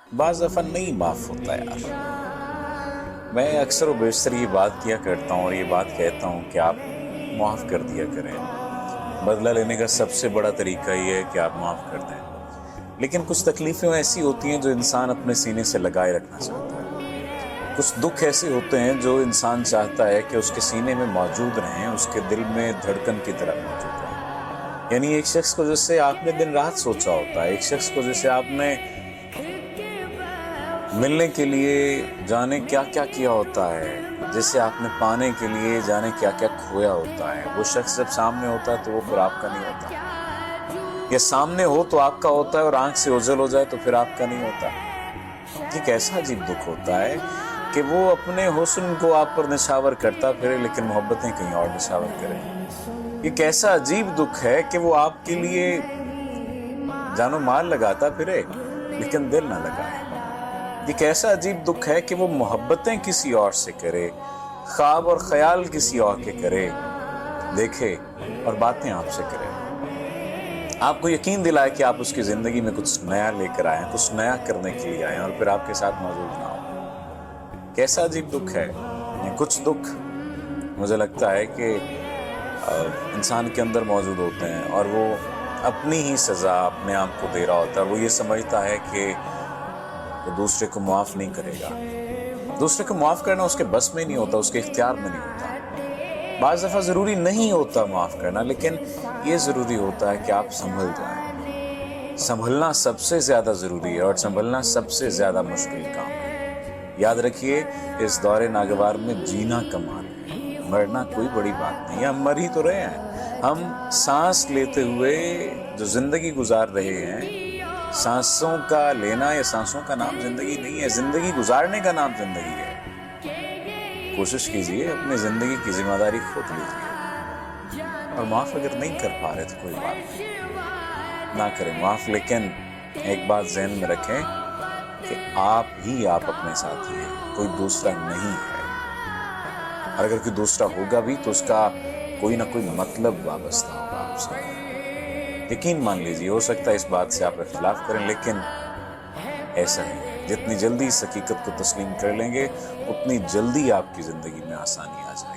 बाज़ दफ़ा नहीं माफ़ होता यार। मैं अक्सर व बेशतर ये बात किया करता हूँ और ये बात कहता हूँ कि आप माफ़ कर दिया करें। बदला लेने का सबसे बड़ा तरीका ये है कि आप माफ़ कर दें। लेकिन कुछ तकलीफ़ें ऐसी होती हैं जो इंसान अपने सीने से लगाए रखना चाहता है। कुछ दुख ऐसे होते हैं जो इंसान चाहता है कि उसके सीने में मौजूद रहें, उसके दिल में धड़कन की तरह मौजूद रहें। यानी एक शख्स को जिससे आपने दिन रात सोचा होता है, एक शख्स को जिसे आपने मिलने के लिए जाने क्या क्या किया होता है, जिसे आपने पाने के लिए जाने क्या क्या खोया होता है। वो शख्स जब सामने होता है तो वो फिर आपका नहीं होता, या सामने हो तो आपका होता है और आंख से ओझल हो जाए तो फिर आपका नहीं होता। ये कैसा अजीब दुख होता है कि वो अपने हुस्न को आप पर निछावर करता फिरे लेकिन मोहब्बतें कहीं और निछावर करे। ये कैसा अजीब दुख है कि वो आपके लिए जानो माल लगाता फिरे लेकिन दिल ना लगाए। ये कैसा अजीब दुख है कि वो मोहब्बतें किसी और से करे, ख्वाब और ख्याल किसी और के करे, देखे और बातें आपसे करे। आपको यकीन दिलाए कि आप उसकी ज़िंदगी में कुछ नया लेकर आए हैं, कुछ नया करने के लिए आए हैं, और फिर आपके साथ मौजूद ना हो। कैसा अजीब दुख है। कुछ दुख मुझे लगता है कि इंसान के अंदर मौजूद होते हैं और वो अपनी ही सज़ा अपने आप को दे रहा होता है। वो ये समझता है कि वो दूसरे को माफ़ नहीं करेगा। दूसरे को माफ़ करना उसके बस में नहीं होता, उसके इख्तियार में नहीं होता। बाज़ दफ़ा ज़रूरी नहीं होता माफ़ करना, लेकिन ये ज़रूरी होता है कि आप संभल जाएं। संभलना सबसे ज़्यादा ज़रूरी है और संभलना सबसे ज़्यादा मुश्किल काम है। याद रखिए, इस दौरे नागवार में जीना कमाल है, मरना कोई बड़ी बात नहीं है। हम मर ही तो रहे हैं। हम सांस लेते हुए जो ज़िंदगी गुजार रहे हैं, सांसों का लेना या सांसों का नाम जिंदगी नहीं है, जिंदगी गुजारने का नाम जिंदगी है। कोशिश कीजिए, अपनी जिंदगी की जिम्मेदारी खुद लीजिए, और माफ अगर नहीं कर पा रहे तो कोई बात नहीं, ना करें माफ। लेकिन एक बात ज़हन में रखें कि आप ही आप अपने साथी हैं, कोई दूसरा नहीं है। और अगर कोई दूसरा होगा भी तो उसका कोई ना कोई मतलब वाबस्ता होगा आपसे। यकीन मान लीजिए, हो सकता है इस बात से आप इख्तिलाफ करें, लेकिन ऐसा नहीं। जितनी जल्दी इस हकीकत को तस्लीम कर लेंगे उतनी जल्दी आपकी ज़िंदगी में आसानी आ जाएगी।